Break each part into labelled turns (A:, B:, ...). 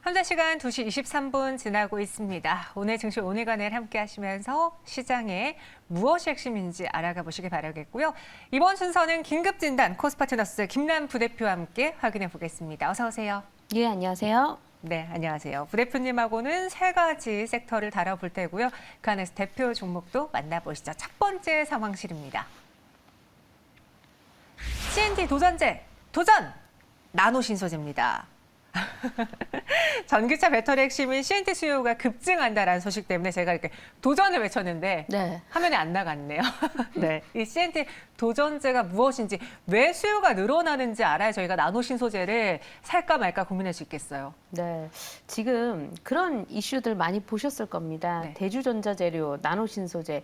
A: 현재 시간 2시 23분 지나고 있습니다. 오늘 증시 오늘간을 함께 하시면서 시장에 무엇이 핵심인지 알아가 보시기 바라겠고요. 이번 순서는 긴급진단 코스파트너스 김남 부대표와 함께 확인해 보겠습니다. 어서 오세요.
B: 예, 안녕하세요.
A: 네, 안녕하세요. 부대표님하고는 세 가지 섹터를 다뤄볼 테고요. 그 안에서 대표 종목도 만나보시죠. 첫 번째 상황실입니다. CNT 도전제, 도전! 나노신소재입니다. 전기차 배터리 핵심인 CNT 수요가 급증한다라는 소식 때문에 제가 이렇게 도전을 외쳤는데
B: 네.
A: 화면에 안 나갔네요. 네, 이 CNT 도전제가 무엇인지 왜 수요가 늘어나는지 알아야 저희가 나노신소재를 살까 말까 고민할 수 있겠어요.
B: 네. 지금 그런 이슈들 많이 보셨을 겁니다.
A: 네.
B: 대주전자재료, 나노신소재,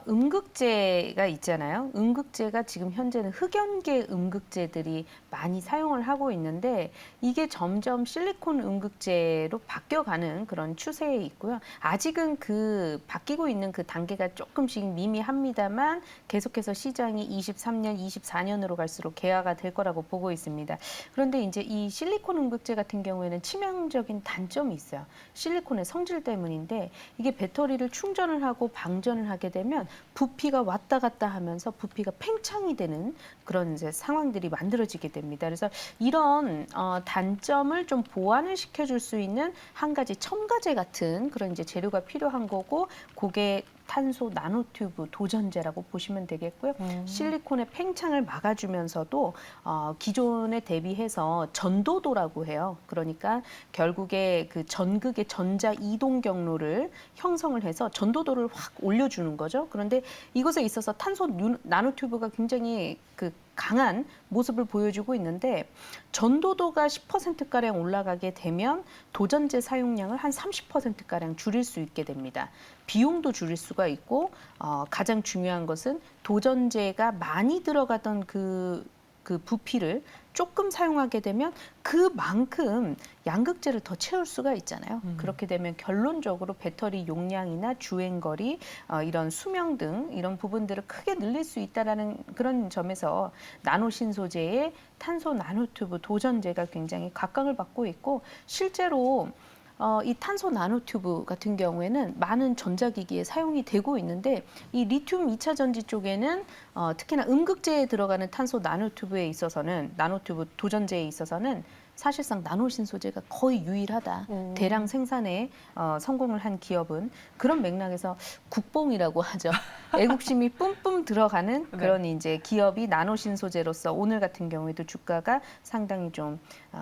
B: 음극재가 있잖아요. 음극재가 지금 현재는 흑연계 음극재들이 많이 사용을 하고 있는데 이게 점점 실리콘 음극재로 바뀌어가는 그런 추세에 있고요. 아직은 그 바뀌고 있는 그 단계가 조금씩 미미합니다만 계속해서 시장이 23년, 24년으로 갈수록 개화가 될 거라고 보고 있습니다. 그런데 이제 이 실리콘 음극재 같은 경우에는 치명적인 단점이 있어요. 실리콘의 성질 때문인데 이게 배터리를 충전을 하고 방전을 하게 되면 부피가 왔다 갔다 하면서 부피가 팽창이 되는 그런 이제 상황들이 만들어지게 됩니다. 그래서 이런 단점을 좀 보완을 시켜줄 수 있는 한 가지 첨가제 같은 그런 이제 재료가 필요한 거고 그게 탄소 나노튜브 도전제라고 보시면 되겠고요. 실리콘의 팽창을 막아주면서도 기존에 대비해서 전도도라고 해요. 그러니까 결국에 그 전극의 전자 이동 경로를 형성을 해서 전도도를 확 올려주는 거죠. 그런데 이것에 있어서 탄소 나노튜브가 굉장히 그 강한 모습을 보여주고 있는데 전도도가 10%가량 올라가게 되면 도전제 사용량을 한 30%가량 줄일 수 있게 됩니다. 비용도 줄일 수가 있고 가장 중요한 것은 도전제가 많이 들어가던 그 부피를 조금 사용하게 되면 그만큼 양극재를 더 채울 수가 있잖아요. 그렇게 되면 결론적으로 배터리 용량이나 주행거리, 이런 수명 등 이런 부분들을 크게 늘릴 수 있다는 그런 점에서 나노신소재의 탄소 나노튜브 도전제가 굉장히 각광을 받고 있고 실제로 이 탄소 나노튜브 같은 경우에는 많은 전자기기에 사용이 되고 있는데 이 리튬 2차 전지 쪽에는 특히나 음극재에 들어가는 탄소 나노튜브에 있어서는 나노튜브 도전제에 있어서는 사실상 나노신소재가 거의 유일하다. 대량 생산에 성공을 한 기업은 그런 맥락에서 국뽕이라고 하죠. 애국심이 뿜뿜 들어가는 그런 이제 기업이 나노신소재로서 오늘 같은 경우에도 주가가 상당히 좀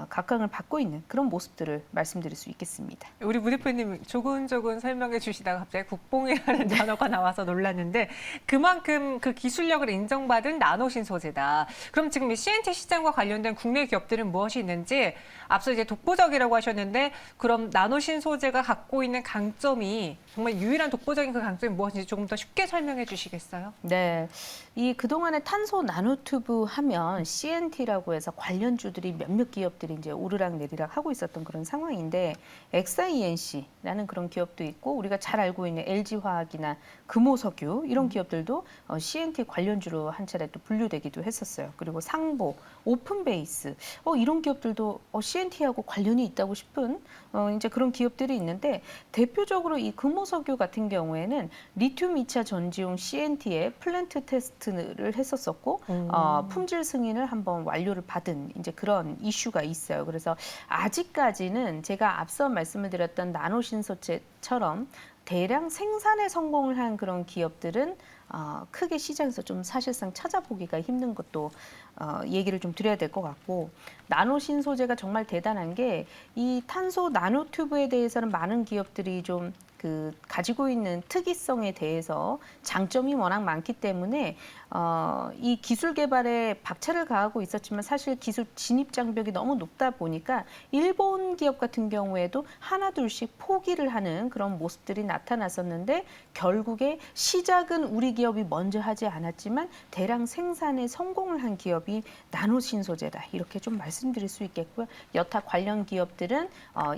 B: 각광을 받고 있는 그런 모습들을 말씀드릴 수 있겠습니다.
A: 우리 부대표님 조근조근 설명해 주시다가 갑자기 국뽕이라는 단어가 나와서 놀랐는데 그만큼 그 기술력을 인정받은 나노신소재다. 그럼 지금 이 CNT 시장과 관련된 국내 기업들은 무엇이 있는지 앞서 이제 독보적이라고 하셨는데 그럼 나노신소재가 갖고 있는 강점이 정말 유일한 독보적인 그 강점이 무엇인지 조금 더 쉽게 설명해 주시겠어요?
B: 네, 이 그동안의 탄소 나노튜브 하면 CNT라고 해서 관련주들이 몇몇 기업들이 이제 오르락 내리락 하고 있었던 그런 상황인데 XINC라는 그런 기업도 있고 우리가 잘 알고 있는 LG화학이나 금호석유 이런 기업들도 CNT 관련주로 한 차례 또 분류되기도 했었어요. 그리고 상보, 오픈베이스 이런 기업들도 CNT하고 관련이 있다고 싶은 이제 그런 기업들이 있는데 대표적으로 이 금호석유 같은 경우에는 리튬 2차 전지용 CNT의 플랜트 테스트를 했었었고 품질 승인을 한번 완료를 받은 이제 그런 이슈가 있어요. 그래서 아직까지는 제가 앞서 말씀을 드렸던 나노신소재처럼 대량 생산에 성공을 한 그런 기업들은 크게 시장에서 좀 사실상 찾아보기가 힘든 것도 얘기를 좀 드려야 될 것 같고 나노신소재가 정말 대단한 게 이 탄소 나노튜브에 대해서는 많은 기업들이 좀 가지고 있는 특이성에 대해서 장점이 워낙 많기 때문에 이 기술 개발에 박차를 가하고 있었지만 사실 기술 진입 장벽이 너무 높다 보니까 일본 기업 같은 경우에도 하나둘씩 포기를 하는 그런 모습들이 나타났었는데 결국에 시작은 우리 기업이 먼저 하지 않았지만 대량 생산에 성공을 한 기업이 나노신소재다 이렇게 좀 말씀드릴 수 있겠고요. 여타 관련 기업들은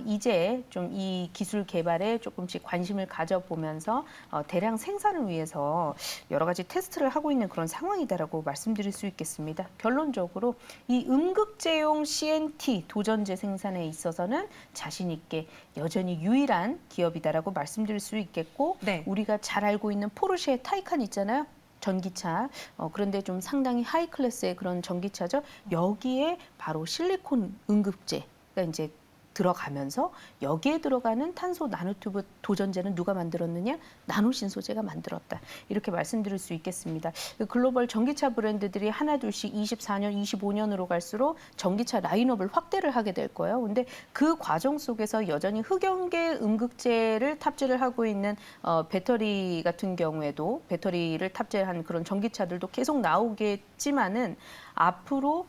B: 이제 좀 이 기술 개발에 조금씩 관심을 가져보면서 대량 생산을 위해서 여러 가지 테스트를 하고 있는 그런 상황이다라고 말씀드릴 수 있겠습니다. 결론적으로 이 음극재용 CNT 도전제 생산에 있어서는 자신 있게 여전히 유일한 기업이다라고 말씀드릴 수 있겠고
A: 네.
B: 우리가 잘 알고 있는 포르쉐 타이칸 있잖아요. 전기차. 그런데 좀 상당히 하이 클래스의 그런 전기차죠. 여기에 바로 실리콘 응급제가 이제 들어가면서 여기에 들어가는 탄소 나노튜브 도전제는 누가 만들었느냐? 나노신소재가 만들었다. 이렇게 말씀드릴 수 있겠습니다. 글로벌 전기차 브랜드들이 하나둘씩 24년, 25년으로 갈수록 전기차 라인업을 확대를 하게 될 거예요. 근데 그 과정 속에서 여전히 흑연계 음극재를 탑재를 하고 있는 배터리 같은 경우에도 배터리를 탑재한 그런 전기차들도 계속 나오겠지만은 앞으로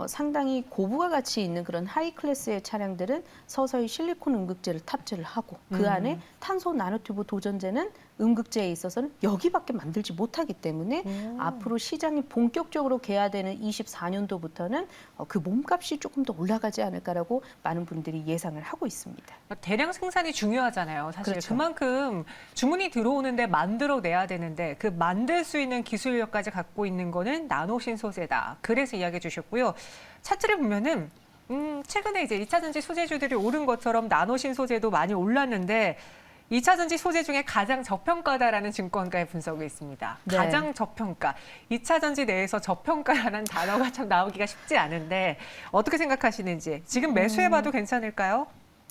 B: 상당히 고부가 가치 있는 그런 하이 클래스의 차량들은 서서히 실리콘 음극재를 탑재를 하고 그 안에 탄소 나노튜브 도전제는 음극재에 있어서는 여기밖에 만들지 못하기 때문에 앞으로 시장이 본격적으로 개화되는 24년도부터는 그 몸값이 조금 더 올라가지 않을까라고 많은 분들이 예상을 하고 있습니다.
A: 대량 생산이 중요하잖아요. 사실
B: 그렇죠.
A: 그만큼 주문이 들어오는데 만들어내야 되는데 그 만들 수 있는 기술력까지 갖고 있는 거는 나노신소재다. 그래서 이야기해 주셨고요. 차트를 보면은 최근에 이제 2차 전지 소재주들이 오른 것처럼 나노신소재도 많이 올랐는데 2차 전지 소재 중에 가장 저평가다라는 증권가의 분석이 있습니다.
B: 네.
A: 가장 저평가. 2차 전지 내에서 저평가라는 단어가 참 나오기가 쉽지 않은데 어떻게 생각하시는지 지금 매수해봐도 괜찮을까요?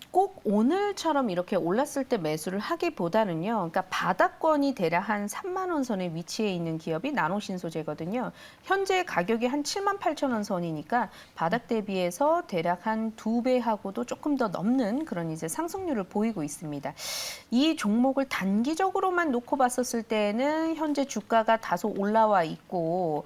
B: 꼭 오늘처럼 이렇게 올랐을 때 매수를 하기보다는요. 그러니까 바닥권이 대략 한 3만 원 선에 위치해 있는 기업이 나노신소재거든요. 현재 가격이 한 7만 8천 원 선이니까 바닥 대비해서 대략 한 2배하고도 조금 더 넘는 그런 이제 상승률을 보이고 있습니다. 이 종목을 단기적으로만 놓고 봤었을 때는 현재 주가가 다소 올라와 있고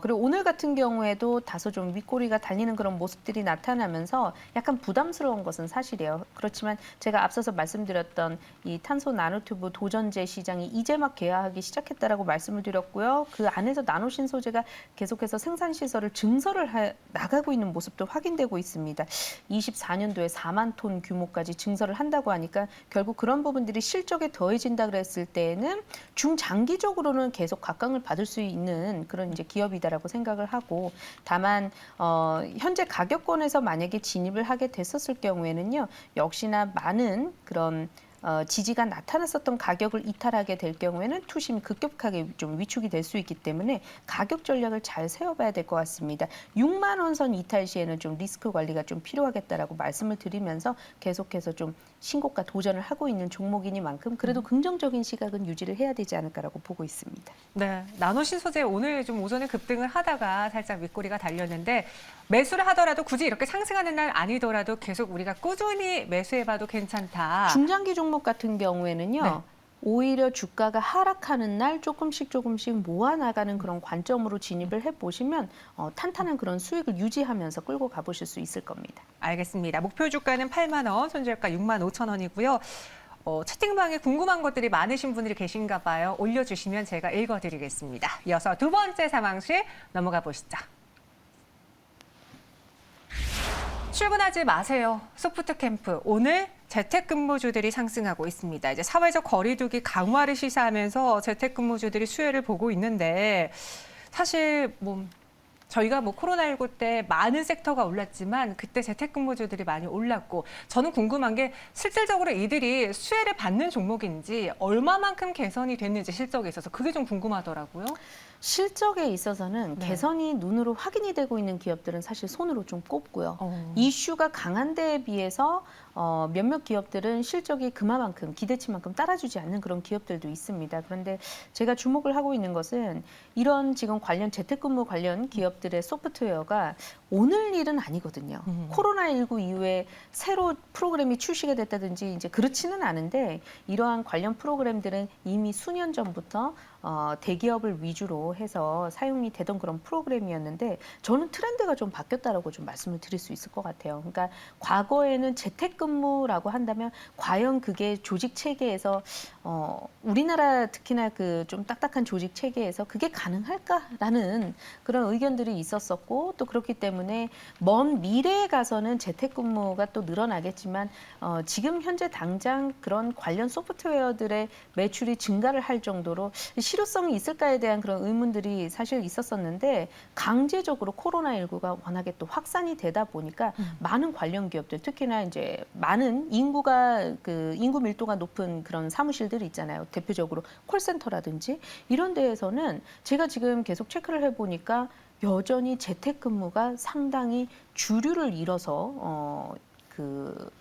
B: 그리고 오늘 같은 경우에도 다소 좀 윗꼬리가 달리는 그런 모습들이 나타나면서 약간 부담스러운 것은 사실이에요. 그렇지만 제가 앞서서 말씀드렸던 이 탄소 나노튜브 도전제 시장이 이제 막 개화하기 시작했다라고 말씀을 드렸고요. 그 안에서 나노신소재가 계속해서 생산 시설을 증설을 나가고 있는 모습도 확인되고 있습니다. 24년도에 4만 톤 규모까지 증설을 한다고 하니까 결국 그런 부분들이 실적에 더해진다 그랬을 때에는 중장기적으로는 계속 각광을 받을 수 있는 그런 이제 기업이다라고 생각을 하고 다만 현재 가격권에서 만약에 진입을 하게 됐었을 경우에는요 역시나 많은 그런 지지가 나타났었던 가격을 이탈하게 될 경우에는 투심이 급격하게 좀 위축이 될 수 있기 때문에 가격 전략을 잘 세워봐야 될 것 같습니다. 6만 원 선 이탈 시에는 좀 리스크 관리가 좀 필요하겠다라고 말씀을 드리면서 계속해서 좀 신고가 도전을 하고 있는 종목이니만큼 그래도 긍정적인 시각은 유지를 해야 되지 않을까라고 보고 있습니다.
A: 네, 나노신소재 오늘 좀 오전에 급등을 하다가 살짝 윗꼬리가 달렸는데 매수를 하더라도 굳이 이렇게 상승하는 날 아니더라도 계속 우리가 꾸준히 매수해봐도 괜찮다.
B: 중장기 종목 같은 경우에는요.
A: 네.
B: 오히려 주가가 하락하는 날 조금씩 모아나가는 그런 관점으로 진입을 해보시면 탄탄한 그런 수익을 유지하면서 끌고 가보실 수 있을 겁니다.
A: 알겠습니다. 목표 주가는 8만 원, 손절가 6만 5천 원이고요. 채팅방에 궁금한 것들이 많으신 분들이 계신가 봐요. 올려주시면 제가 읽어드리겠습니다. 이어서 두 번째 상황실 넘어가 보시죠. 출근하지 마세요. 소프트 캠프. 오늘 재택근무주들이 상승하고 있습니다. 이제 사회적 거리두기 강화를 시사하면서 재택근무주들이 수혜를 보고 있는데 사실 저희가 코로나19 때 많은 섹터가 올랐지만 그때 재택근무주들이 많이 올랐고 저는 궁금한 게 실질적으로 이들이 수혜를 받는 종목인지 얼마만큼 개선이 됐는지 실적에 있어서 그게 좀 궁금하더라고요.
B: 실적에 있어서는
A: 네.
B: 개선이 눈으로 확인이 되고 있는 기업들은 사실 손으로 좀 꼽고요. 이슈가 강한 데에 비해서 몇몇 기업들은 실적이 그만큼 기대치만큼 따라주지 않는 그런 기업들도 있습니다. 그런데 제가 주목을 하고 있는 것은 이런 지금 관련 재택근무 관련 기업들의 소프트웨어가 오늘 일은 아니거든요. 코로나19 이후에 새로 프로그램이 출시가 됐다든지 이제 그렇지는 않은데 이러한 관련 프로그램들은 이미 수년 전부터 대기업을 위주로 해서 사용이 되던 그런 프로그램이었는데 저는 트렌드가 좀 바뀌었다라고 좀 말씀을 드릴 수 있을 것 같아요. 그러니까 과거에는 재택근무라고 한다면 과연 그게 조직 체계에서 우리나라 특히나 그 좀 딱딱한 조직 체계에서 그게 가능할까라는 그런 의견들이 있었었고 또 그렇기 때문에 때문에 먼 미래에 가서는 재택근무가 또 늘어나겠지만 지금 현재 당장 그런 관련 소프트웨어들의 매출이 증가를 할 정도로 실효성이 있을까에 대한 그런 의문들이 사실 있었었는데 강제적으로 코로나19가 워낙에 또 확산이 되다 보니까 많은 관련 기업들 특히나 이제 많은 인구 밀도가 높은 그런 사무실들이 있잖아요. 대표적으로 콜센터라든지 이런 데에서는 제가 지금 계속 체크를 해보니까 여전히 재택근무가 상당히 주류를 이뤄서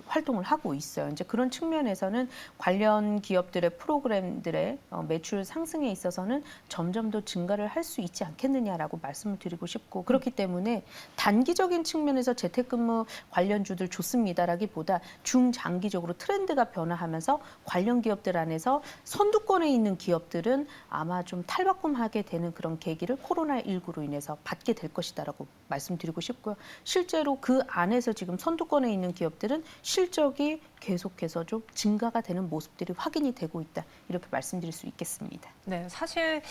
B: 활동을 하고 있어요. 이제 그런 측면에서는 관련 기업들의 프로그램들의 매출 상승에 있어서는 점점 더 증가를 할 수 있지 않겠느냐라고 말씀을 드리고 싶고 그렇기 때문에 단기적인 측면에서 재택근무 관련주들 좋습니다라기보다 중장기적으로 트렌드가 변화하면서 관련 기업들 안에서 선두권에 있는 기업들은 아마 좀 탈바꿈하게 되는 그런 계기를 코로나19로 인해서 받게 될 것이다라고 말씀드리고 싶고요. 실제로 그 안에서 지금 선두권에 있는 기업들은 실적이 계속해서 좀 증가가 되는 모습들이 확인이 되고 있다. 이렇게 말씀드릴 수 있겠습니다.
A: 네, 사실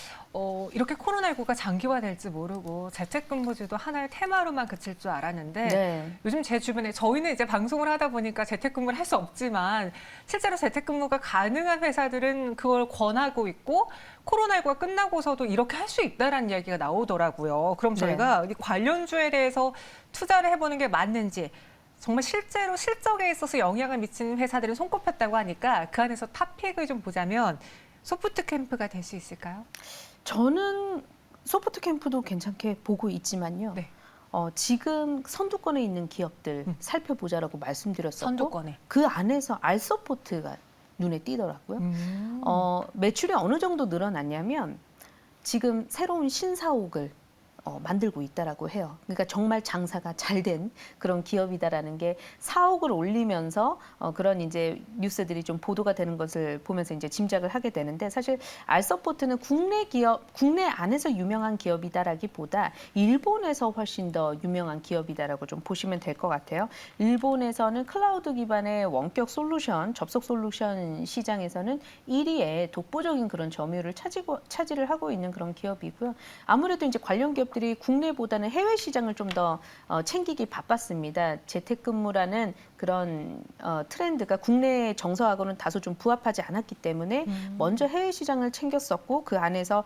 A: 이렇게 코로나19가 장기화될지 모르고 재택근무주도 하나의 테마로만 그칠 줄 알았는데
B: 네.
A: 요즘 제 주변에 저희는 이제 방송을 하다 보니까 재택근무를 할 수 없지만 실제로 재택근무가 가능한 회사들은 그걸 권하고 있고 코로나19가 끝나고서도 이렇게 할 수 있다라는 이야기가 나오더라고요. 그럼 저희가 이 관련주에 대해서 투자를 해보는 게 맞는지 정말 실제로 실적에 있어서 영향을 미치는 회사들은 손꼽혔다고 하니까 그 안에서 탑픽을 좀 보자면 소프트캠프가 될 수 있을까요?
B: 저는 소프트캠프도 괜찮게 보고 있지만요.
A: 네.
B: 지금 선두권에 있는 기업들 살펴보자라고 말씀드렸었고
A: 선두권에.
B: 그 안에서 알서포트가 눈에 띄더라고요. 매출이 어느 정도 늘어났냐면 지금 새로운 신사옥을 만들고 있다라고 해요. 그러니까 정말 장사가 잘 된 그런 기업이다라는 게 사옥을 올리면서 그런 이제 뉴스들이 좀 보도가 되는 것을 보면서 이제 짐작을 하게 되는데 사실 알서포트는 국내 안에서 유명한 기업이다라기보다 일본에서 훨씬 더 유명한 기업이다라고 좀 보시면 될 것 같아요. 일본에서는 클라우드 기반의 원격 솔루션, 접속 솔루션 시장에서는 1위의 독보적인 그런 점유율을 차지를 하고 있는 그런 기업이고요. 아무래도 이제 관련 기업 들이 국내보다는 해외 시장을 좀 더 챙기기 바빴습니다. 재택근무라는 그런 트렌드가 국내 정서하고는 다소 좀 부합하지 않았기 때문에 먼저 해외 시장을 챙겼었고 그 안에서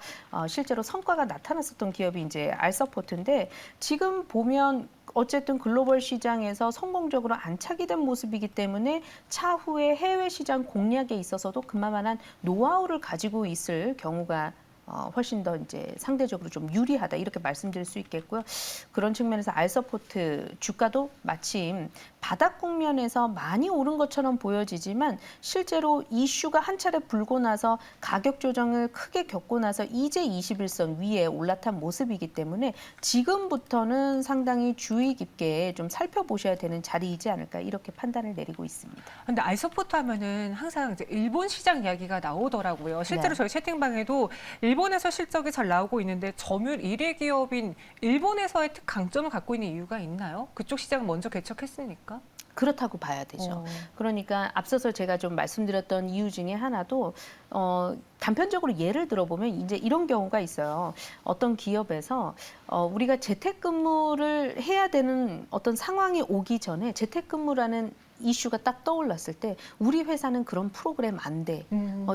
B: 실제로 성과가 나타났었던 기업이 이제 알서포트인데 지금 보면 어쨌든 글로벌 시장에서 성공적으로 안착이 된 모습이기 때문에 차후에 해외 시장 공략에 있어서도 그만한 노하우를 가지고 있을 경우가 훨씬 더 이제 상대적으로 좀 유리하다 이렇게 말씀드릴 수 있겠고요. 그런 측면에서 알서포트 주가도 마침 바닥 국면에서 많이 오른 것처럼 보여지지만 실제로 이슈가 한 차례 불고 나서 가격 조정을 크게 겪고 나서 이제 21선 위에 올라탄 모습이기 때문에 지금부터는 상당히 주의 깊게 좀 살펴보셔야 되는 자리이지 않을까 이렇게 판단을 내리고 있습니다.
A: 근데 알서포트 하면은 항상 이제 일본 시장 이야기가 나오더라고요. 실제로 저희 채팅방에도 일본에서 실적이 잘 나오고 있는데 점유율 1위 기업인 일본에서의 강점을 갖고 있는 이유가 있나요? 그쪽 시장을 먼저 개척했습니까?
B: 그렇다고 봐야 되죠. 그러니까 앞서서 제가 좀 말씀드렸던 이유 중에 하나도 단편적으로 예를 들어보면 이제 이런 경우가 있어요. 어떤 기업에서 우리가 재택근무를 해야 되는 어떤 상황이 오기 전에 재택근무라는 이슈가 딱 떠올랐을 때 우리 회사는 그런 프로그램 안 돼.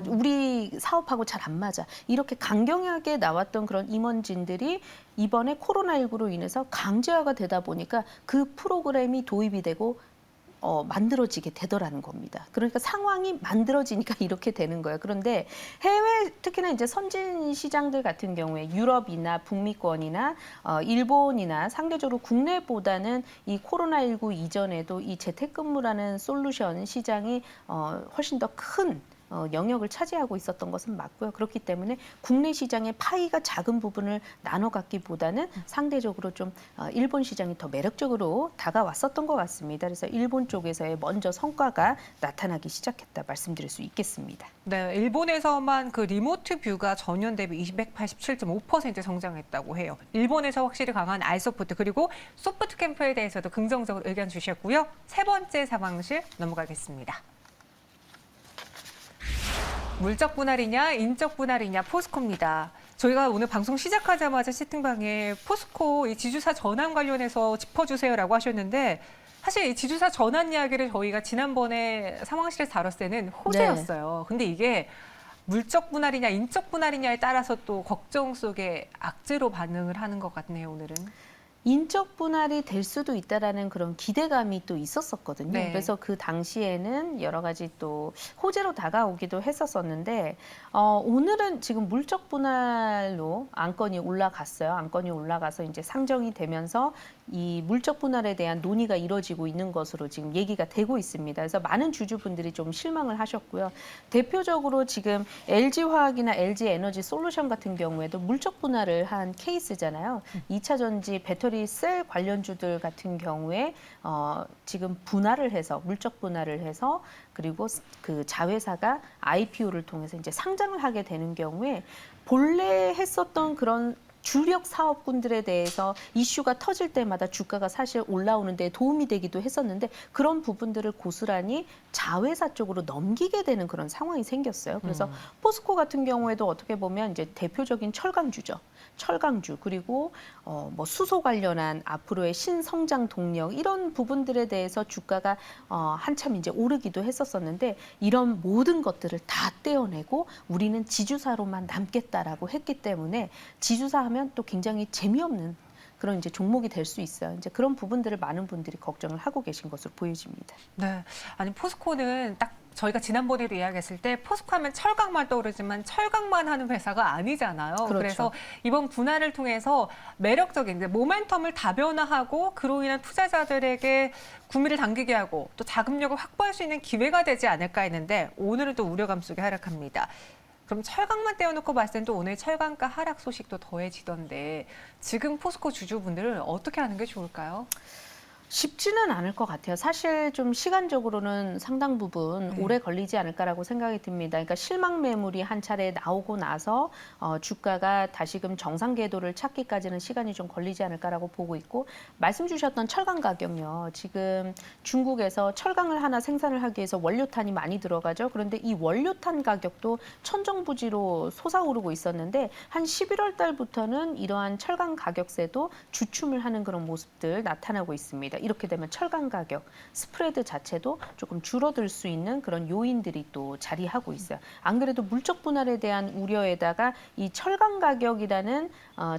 B: 우리 사업하고 잘 안 맞아. 이렇게 강경하게 나왔던 그런 임원진들이 이번에 코로나19로 인해서 강제화가 되다 보니까 그 프로그램이 도입이 되고 만들어지게 되더라는 겁니다. 그러니까 상황이 만들어지니까 이렇게 되는 거예요. 그런데 해외 특히나 이제 선진 시장들 같은 경우에 유럽이나 북미권이나 일본이나 상대적으로 국내보다는 이 코로나19 이전에도 이 재택근무라는 솔루션 시장이 훨씬 더 큰 영역을 차지하고 있었던 것은 맞고요. 그렇기 때문에 국내 시장의 파이가 작은 부분을 나눠 갖기보다는 상대적으로 좀 일본 시장이 더 매력적으로 다가왔었던 것 같습니다. 그래서 일본 쪽에서의 먼저 성과가 나타나기 시작했다 말씀드릴 수 있겠습니다.
A: 네, 일본에서만 그 리모트 뷰가 전년 대비 287.5% 성장했다고 해요. 일본에서 확실히 강한 알서포트 그리고 소프트 캠프에 대해서도 긍정적으로 의견 주셨고요. 세 번째 상황실 넘어가겠습니다. 물적 분할이냐 인적 분할이냐 포스코입니다. 저희가 오늘 방송 시작하자마자 채팅방에 포스코 이 지주사 전환 관련해서 짚어주세요라고 하셨는데 사실 이 지주사 전환 이야기를 저희가 지난번에 상황실에서 다뤘을 때는 호재였어요. 근데 이게 물적 분할이냐 인적 분할이냐에 따라서 또 걱정 속에 악재로 반응을 하는 것 같네요, 오늘은.
B: 인적 분할이 될 수도 있다라는 그런 기대감이 또 있었었거든요.
A: 네.
B: 그래서 그 당시에는 여러 가지 또 호재로 다가오기도 했었었는데 오늘은 지금 물적 분할로 안건이 올라갔어요. 안건이 올라가서 이제 상정이 되면서 이 물적 분할에 대한 논의가 이루어지고 있는 것으로 지금 얘기가 되고 있습니다. 그래서 많은 주주분들이 좀 실망을 하셨고요. 대표적으로 지금 LG화학이나 LG에너지솔루션 같은 경우에도 물적 분할을 한 케이스잖아요. 2차 전지 배터리 셀 관련주들 같은 경우에 지금 분할을 해서 물적 분할을 해서 그리고 그 자회사가 IPO를 통해서 이제 상장을 하게 되는 경우에 본래 했었던 그런 주력 사업군들에 대해서 이슈가 터질 때마다 주가가 사실 올라오는 데 도움이 되기도 했었는데 그런 부분들을 고스란히 자회사 쪽으로 넘기게 되는 그런 상황이 생겼어요. 그래서 포스코 같은 경우에도 어떻게 보면 이제 대표적인 철강주죠. 철강주 그리고 뭐 수소 관련한 앞으로의 신성장 동력 이런 부분들에 대해서 주가가 한참 이제 오르기도 했었었는데 이런 모든 것들을 다 떼어내고 우리는 지주사로만 남겠다라고 했기 때문에 지주사 하면 또 굉장히 재미없는 그런 이제 종목이 될 수 있어요. 이제 그런 부분들을 많은 분들이 걱정을 하고 계신 것으로 보여집니다.
A: 네, 아니 포스코는 딱 저희가 지난번에도 이야기했을 때 포스코 하면 철강만 떠오르지만 철강만 하는 회사가 아니잖아요.
B: 그렇죠.
A: 그래서 이번 분할을 통해서 매력적인 이제 모멘텀을 다변화하고 그로 인한 투자자들에게 구미를 당기게 하고 또 자금력을 확보할 수 있는 기회가 되지 않을까 했는데 오늘은 또 우려감 속에 하락합니다. 그럼 철강만 떼어놓고 봤을 땐 또 오늘 철강가 하락 소식도 더해지던데 지금 포스코 주주분들을 어떻게 하는 게 좋을까요?
B: 쉽지는 않을 것 같아요. 사실 좀 시간적으로는 상당 부분 오래 걸리지 않을까라고 생각이 듭니다. 그러니까 실망 매물이 한 차례 나오고 나서 주가가 다시금 정상 궤도를 찾기까지는 시간이 좀 걸리지 않을까라고 보고 있고 말씀 주셨던 철강 가격요. 지금 중국에서 철강을 하나 생산을 하기 위해서 원료탄이 많이 들어가죠. 그런데 이 원료탄 가격도 천정부지로 솟아오르고 있었는데 한 11월 달부터는 이러한 철강 가격세도 주춤을 하는 그런 모습들 나타나고 있습니다. 이렇게 되면 철강 가격, 스프레드 자체도 조금 줄어들 수 있는 그런 요인들이 또 자리하고 있어요. 안 그래도 물적 분할에 대한 우려에다가 이 철강 가격이라는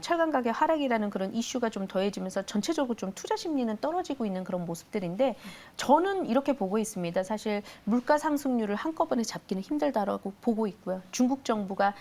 B: 철강 가격 하락이라는 그런 이슈가 좀 더해지면서 전체적으로 좀 투자 심리는 떨어지고 있는 그런 모습들인데 저는 이렇게 보고 있습니다. 사실 물가 상승률을 한꺼번에 잡기는 힘들다라고 보고 있고요. 중국 정부가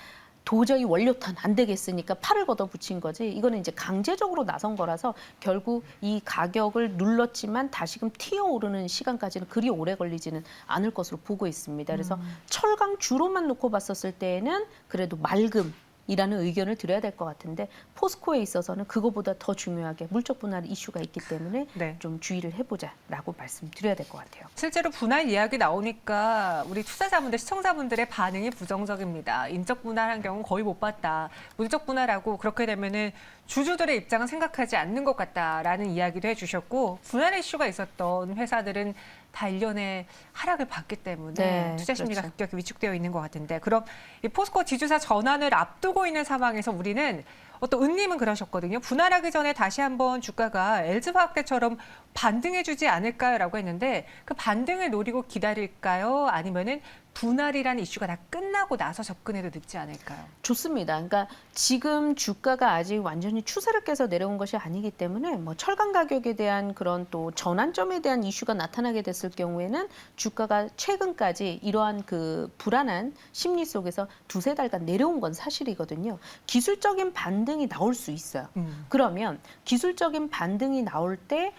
B: 도저히 원료탄 안 되겠으니까 팔을 걷어붙인 거지. 이거는 이제 강제적으로 나선 거라서 결국 이 가격을 눌렀지만 다시금 튀어오르는 시간까지는 그리 오래 걸리지는 않을 것으로 보고 있습니다. 그래서 철강 주로만 놓고 봤었을 때에는 그래도 맑음. 이라는 의견을 드려야 될 것 같은데 포스코에 있어서는 그거보다 더 중요하게 물적 분할 이슈가 있기 때문에
A: 네.
B: 좀 주의를 해보자라고 말씀드려야 될 것 같아요.
A: 실제로 분할 이야기 나오니까 우리 투자자분들, 시청자분들의 반응이 부정적입니다. 인적 분할한 경우는 거의 못 봤다. 물적 분할하고 그렇게 되면은 주주들의 입장은 생각하지 않는 것 같다라는 이야기도 해주셨고 분할 이슈가 있었던 회사들은 다 1년에 하락을 봤기 때문에
B: 네,
A: 투자 심리가
B: 그렇죠.
A: 급격히 위축되어 있는 것 같은데 그럼 이 포스코 지주사 전환을 앞두고 있는 상황에서 우리는 어떤 은님은 그러셨거든요. 분할하기 전에 다시 한번 주가가 LG화학 때처럼 반등해주지 않을까요라고 했는데 그 반등을 노리고 기다릴까요? 아니면은 분할이라는 이슈가 다 끝나고 나서 접근해도 늦지 않을까요?
B: 좋습니다. 그러니까 지금 주가가 아직 완전히 추세를 깨서 내려온 것이 아니기 때문에 뭐 철강 가격에 대한 그런 또 전환점에 대한 이슈가 나타나게 됐을 경우에는 주가가 최근까지 이러한 그 불안한 심리 속에서 두세 달간 내려온 건 사실이거든요. 기술적인 반등이 나올 수 있어요. 그러면 기술적인 반등이 나올 때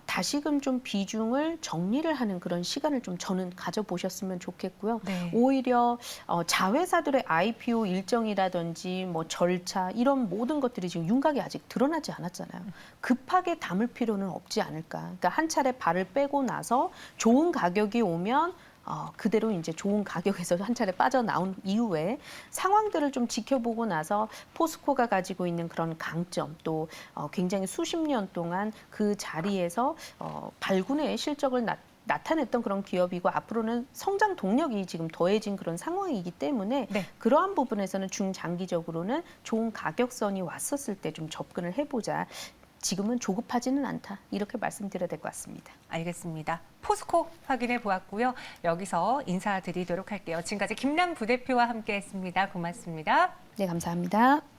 B: 다시금 좀 비중을 정리를 하는 그런 시간을 좀 저는 가져보셨으면 좋겠고요.
A: 네.
B: 오히려 자회사들의 IPO 일정이라든지 뭐 절차 이런 모든 것들이 지금 윤곽이 아직 드러나지 않았잖아요. 급하게 담을 필요는 없지 않을까. 그러니까 한 차례 발을 빼고 나서 좋은 가격이 오면 그대로 이제 좋은 가격에서 한 차례 빠져나온 이후에 상황들을 좀 지켜보고 나서 포스코가 가지고 있는 그런 강점 또 굉장히 수십 년 동안 그 자리에서 발군의 실적을 나타냈던 그런 기업이고 앞으로는 성장 동력이 지금 더해진 그런 상황이기 때문에
A: 네.
B: 그러한 부분에서는 중장기적으로는 좋은 가격선이 왔었을 때 좀 접근을 해보자. 지금은 조급하지는 않다. 이렇게 말씀드려야 될 것 같습니다.
A: 알겠습니다. 포스코 확인해 보았고요. 여기서 인사드리도록 할게요. 지금까지 김남 부대표와 함께했습니다. 고맙습니다.
B: 네, 감사합니다.